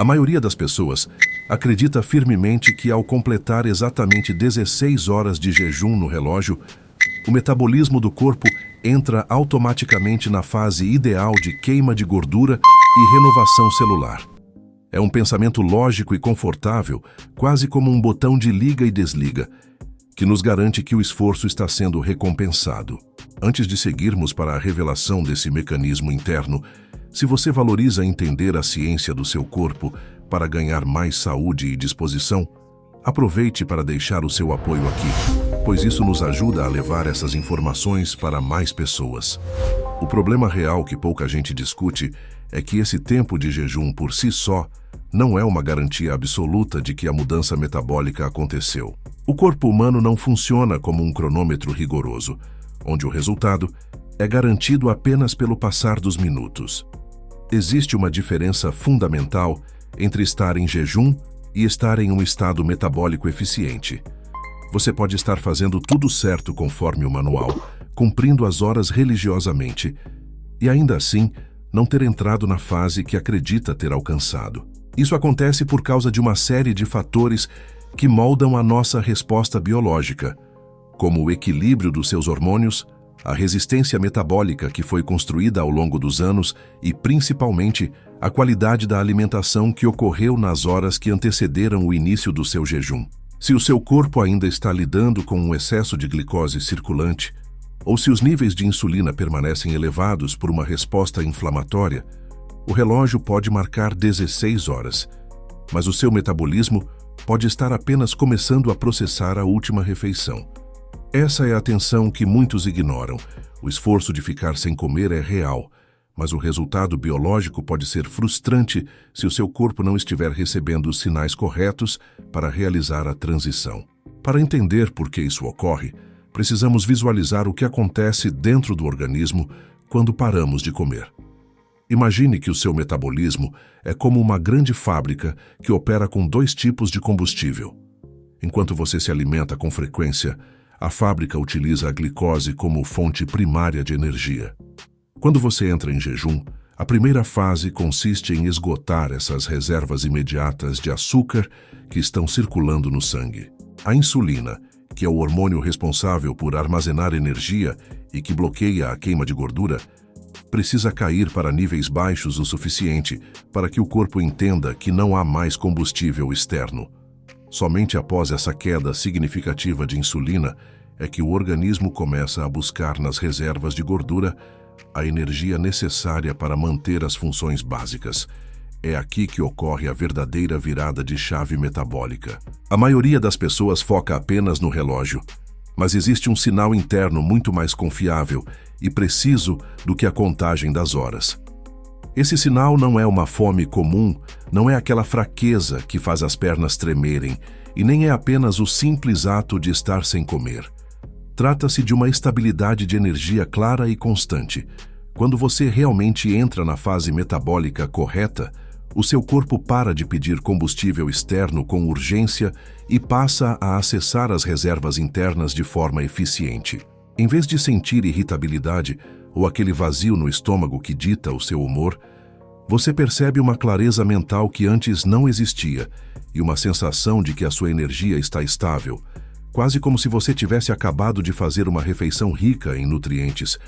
A maioria das pessoas acredita firmemente que ao completar exatamente 16 horas de jejum no relógio, o metabolismo do corpo entra automaticamente na fase ideal de queima de gordura e renovação celular. É um pensamento lógico e confortável, quase como um botão de liga e desliga, que nos garante que o esforço está sendo recompensado. Antes de seguirmos para a revelação desse mecanismo interno, se você valoriza entender a ciência do seu corpo para ganhar mais saúde e disposição, aproveite para deixar o seu apoio aqui, pois isso nos ajuda a levar essas informações para mais pessoas. O problema real que pouca gente discute é que esse tempo de jejum por si só não é uma garantia absoluta de que a mudança metabólica aconteceu. O corpo humano não funciona como um cronômetro rigoroso, onde o resultado é garantido apenas pelo passar dos minutos. Existe uma diferença fundamental entre estar em jejum e estar em um estado metabólico eficiente. Você pode estar fazendo tudo certo conforme o manual, cumprindo as horas religiosamente, e ainda assim não ter entrado na fase que acredita ter alcançado. Isso acontece por causa de uma série de fatores que moldam a nossa resposta biológica, como o equilíbrio dos seus hormônios, a resistência metabólica que foi construída ao longo dos anos e, principalmente, a qualidade da alimentação que ocorreu nas horas que antecederam o início do seu jejum. Se o seu corpo ainda está lidando com um excesso de glicose circulante, ou se os níveis de insulina permanecem elevados por uma resposta inflamatória, o relógio pode marcar 16 horas, mas o seu metabolismo pode estar apenas começando a processar a última refeição. Essa é a tensão que muitos ignoram. O esforço de ficar sem comer é real, mas o resultado biológico pode ser frustrante se o seu corpo não estiver recebendo os sinais corretos para realizar a transição. Para entender por que isso ocorre, precisamos visualizar o que acontece dentro do organismo quando paramos de comer. Imagine que o seu metabolismo é como uma grande fábrica que opera com dois tipos de combustível. Enquanto você se alimenta com frequência, a fábrica utiliza a glicose como fonte primária de energia. Quando você entra em jejum, a primeira fase consiste em esgotar essas reservas imediatas de açúcar que estão circulando no sangue. A insulina, que é o hormônio responsável por armazenar energia e que bloqueia a queima de gordura, precisa cair para níveis baixos o suficiente para que o corpo entenda que não há mais combustível externo. Somente após essa queda significativa de insulina é que o organismo começa a buscar nas reservas de gordura a energia necessária para manter as funções básicas. É aqui que ocorre a verdadeira virada de chave metabólica. A maioria das pessoas foca apenas no relógio, mas existe um sinal interno muito mais confiável e preciso do que a contagem das horas. Esse sinal não é uma fome comum, não é aquela fraqueza que faz as pernas tremerem, e nem é apenas o simples ato de estar sem comer. Trata-se de uma estabilidade de energia clara e constante. Quando você realmente entra na fase metabólica correta, o seu corpo para de pedir combustível externo com urgência e passa a acessar as reservas internas de forma eficiente. Em vez de sentir irritabilidade ou aquele vazio no estômago que dita o seu humor, você percebe uma clareza mental que antes não existia e uma sensação de que a sua energia está estável, quase como se você tivesse acabado de fazer uma refeição rica em nutrientes,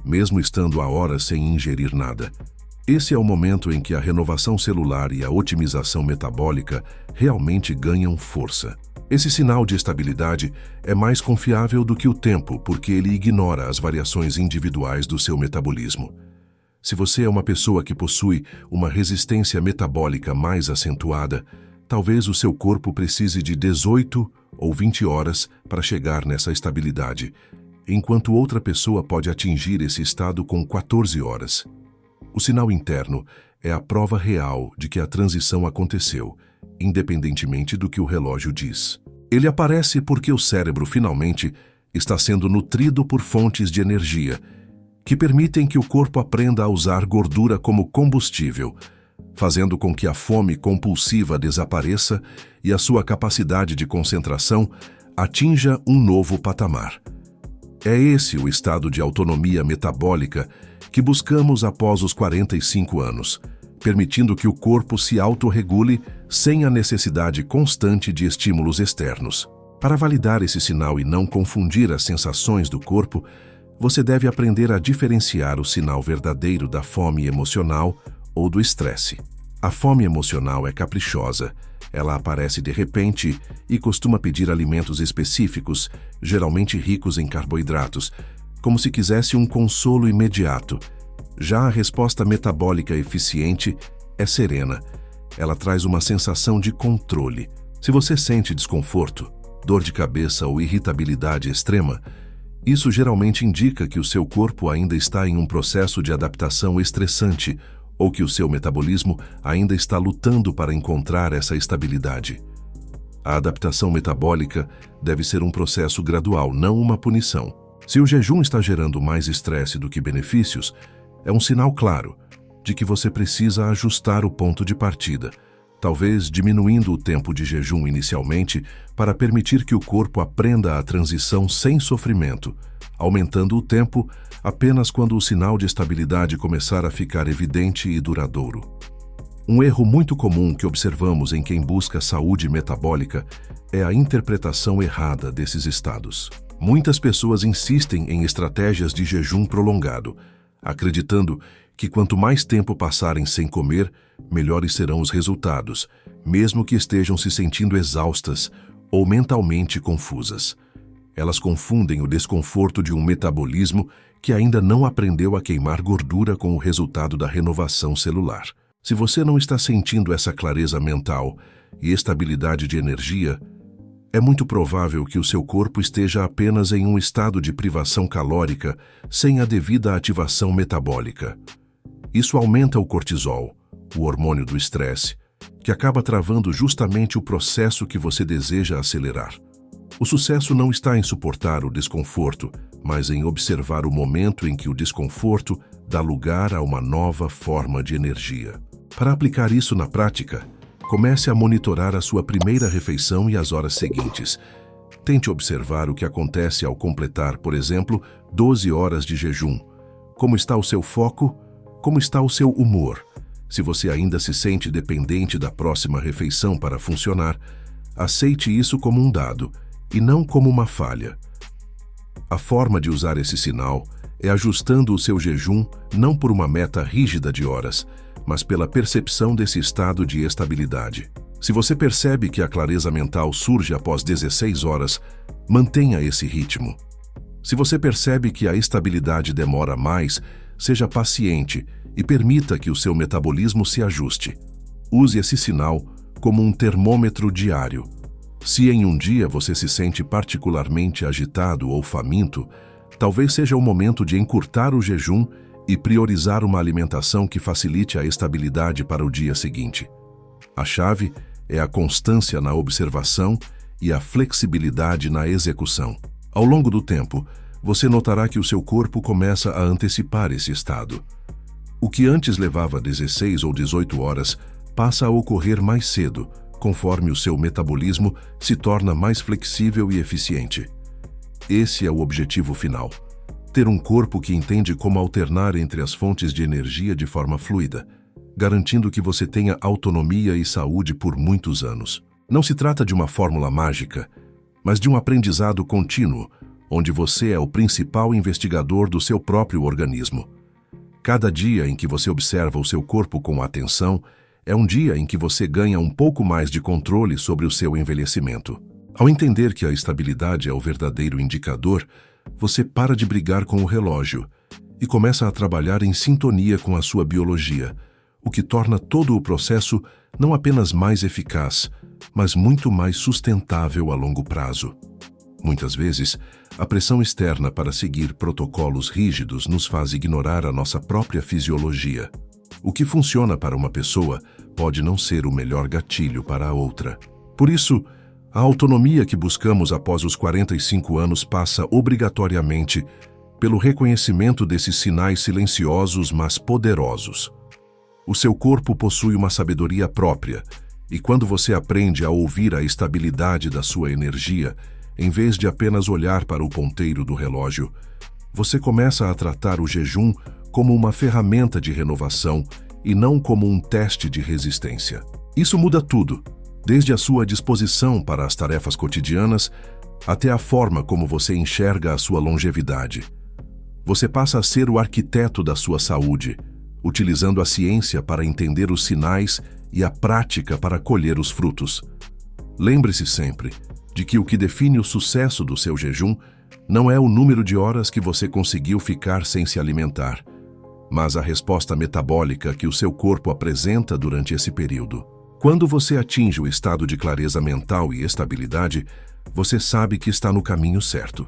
mesmo estando há horas sem ingerir nada. Esse é o momento em que a renovação celular e a otimização metabólica realmente ganham força. Esse sinal de estabilidade é mais confiável do que o tempo, porque ele ignora as variações individuais do seu metabolismo. Se você é uma pessoa que possui uma resistência metabólica mais acentuada, talvez o seu corpo precise de 18 ou 20 horas para chegar nessa estabilidade, enquanto outra pessoa pode atingir esse estado com 14 horas. O sinal interno é a prova real de que a transição aconteceu, independentemente do que o relógio diz. Ele aparece porque o cérebro finalmente está sendo nutrido por fontes de energia que permitem que o corpo aprenda a usar gordura como combustível, fazendo com que a fome compulsiva desapareça e a sua capacidade de concentração atinja um novo patamar. É esse o estado de autonomia metabólica que buscamos após os 45 anos, permitindo que o corpo se autorregule sem a necessidade constante de estímulos externos. Para validar esse sinal e não confundir as sensações do corpo, você deve aprender a diferenciar o sinal verdadeiro da fome emocional ou do estresse. A fome emocional é caprichosa. Ela aparece de repente e costuma pedir alimentos específicos, geralmente ricos em carboidratos, como se quisesse um consolo imediato. Já a resposta metabólica eficiente é serena. Ela traz uma sensação de controle. Se você sente desconforto, dor de cabeça ou irritabilidade extrema, isso geralmente indica que o seu corpo ainda está em um processo de adaptação estressante ou que o seu metabolismo ainda está lutando para encontrar essa estabilidade. A adaptação metabólica deve ser um processo gradual, não uma punição. Se o jejum está gerando mais estresse do que benefícios, é um sinal claro de que você precisa ajustar o ponto de partida, talvez diminuindo o tempo de jejum inicialmente para permitir que o corpo aprenda a transição sem sofrimento, aumentando o tempo apenas quando o sinal de estabilidade começar a ficar evidente e duradouro. Um erro muito comum que observamos em quem busca saúde metabólica é a interpretação errada desses estados. Muitas pessoas insistem em estratégias de jejum prolongado, acreditando que quanto mais tempo passarem sem comer, melhores serão os resultados, mesmo que estejam se sentindo exaustas ou mentalmente confusas. Elas confundem o desconforto de um metabolismo que ainda não aprendeu a queimar gordura com o resultado da renovação celular. Se você não está sentindo essa clareza mental e estabilidade de energia, é muito provável que o seu corpo esteja apenas em um estado de privação calórica sem a devida ativação metabólica. Isso aumenta o cortisol, o hormônio do estresse, que acaba travando justamente o processo que você deseja acelerar. O sucesso não está em suportar o desconforto, mas em observar o momento em que o desconforto dá lugar a uma nova forma de energia. Para aplicar isso na prática, comece a monitorar a sua primeira refeição e as horas seguintes. Tente observar o que acontece ao completar, por exemplo, 12 horas de jejum. Como está o seu foco? Como está o seu humor? Se você ainda se sente dependente da próxima refeição para funcionar, aceite isso como um dado e não como uma falha. A forma de usar esse sinal é ajustando o seu jejum não por uma meta rígida de horas, mas pela percepção desse estado de estabilidade. Se você percebe que a clareza mental surge após 16 horas, mantenha esse ritmo. Se você percebe que a estabilidade demora mais, seja paciente e permita que o seu metabolismo se ajuste. Use esse sinal como um termômetro diário. Se em um dia você se sente particularmente agitado ou faminto, talvez seja o momento de encurtar o jejum e priorizar uma alimentação que facilite a estabilidade para o dia seguinte. A chave é a constância na observação e a flexibilidade na execução. Ao longo do tempo, você notará que o seu corpo começa a antecipar esse estado. O que antes levava 16 ou 18 horas passa a ocorrer mais cedo, conforme o seu metabolismo se torna mais flexível e eficiente. Esse é o objetivo final: ter um corpo que entende como alternar entre as fontes de energia de forma fluida, garantindo que você tenha autonomia e saúde por muitos anos. Não se trata de uma fórmula mágica, mas de um aprendizado contínuo, onde você é o principal investigador do seu próprio organismo. Cada dia em que você observa o seu corpo com atenção é um dia em que você ganha um pouco mais de controle sobre o seu envelhecimento. Ao entender que a estabilidade é o verdadeiro indicador, você para de brigar com o relógio e começa a trabalhar em sintonia com a sua biologia, o que torna todo o processo não apenas mais eficaz, mas muito mais sustentável a longo prazo. Muitas vezes, a pressão externa para seguir protocolos rígidos nos faz ignorar a nossa própria fisiologia. O que funciona para uma pessoa pode não ser o melhor gatilho para a outra. Por isso, a autonomia que buscamos após os 45 anos passa obrigatoriamente pelo reconhecimento desses sinais silenciosos, mas poderosos. O seu corpo possui uma sabedoria própria, e quando você aprende a ouvir a estabilidade da sua energia, em vez de apenas olhar para o ponteiro do relógio, você começa a tratar o jejum como uma ferramenta de renovação e não como um teste de resistência. Isso muda tudo, desde a sua disposição para as tarefas cotidianas até a forma como você enxerga a sua longevidade. Você passa a ser o arquiteto da sua saúde, utilizando a ciência para entender os sinais e a prática para colher os frutos. Lembre-se sempre de que o que define o sucesso do seu jejum não é o número de horas que você conseguiu ficar sem se alimentar, mas a resposta metabólica que o seu corpo apresenta durante esse período. Quando você atinge o estado de clareza mental e estabilidade, você sabe que está no caminho certo.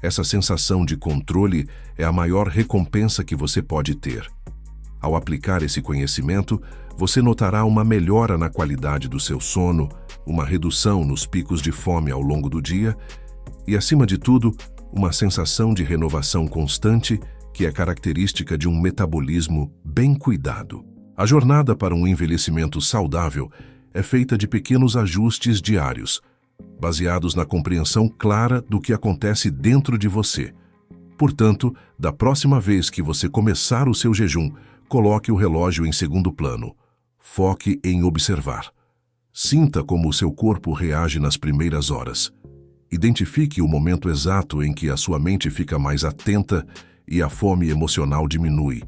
Essa sensação de controle é a maior recompensa que você pode ter. Ao aplicar esse conhecimento, você notará uma melhora na qualidade do seu sono, uma redução nos picos de fome ao longo do dia e, acima de tudo, uma sensação de renovação constante que é característica de um metabolismo bem cuidado. A jornada para um envelhecimento saudável é feita de pequenos ajustes diários, baseados na compreensão clara do que acontece dentro de você. Portanto, da próxima vez que você começar o seu jejum, coloque o relógio em segundo plano. Foque em observar. Sinta como o seu corpo reage nas primeiras horas. Identifique o momento exato em que a sua mente fica mais atenta e a fome emocional diminui.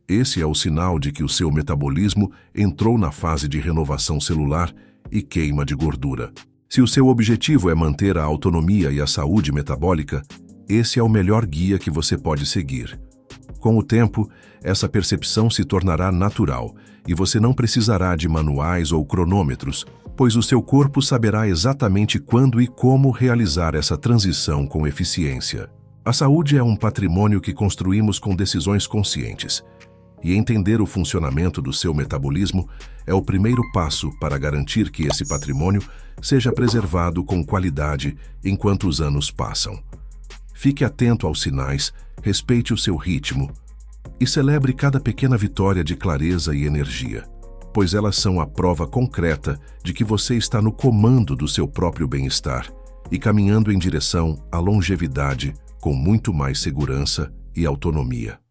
Esse é o sinal de que o seu metabolismo entrou na fase de renovação celular e queima de gordura. Se o seu objetivo é manter a autonomia e a saúde metabólica, esse é o melhor guia que você pode seguir. Com o tempo, essa percepção se tornará natural e você não precisará de manuais ou cronômetros, pois o seu corpo saberá exatamente quando e como realizar essa transição com eficiência. A saúde é um patrimônio que construímos com decisões conscientes, e entender o funcionamento do seu metabolismo é o primeiro passo para garantir que esse patrimônio seja preservado com qualidade enquanto os anos passam. Fique atento aos sinais, respeite o seu ritmo e celebre cada pequena vitória de clareza e energia, pois elas são a prova concreta de que você está no comando do seu próprio bem-estar e caminhando em direção à longevidade com muito mais segurança e autonomia.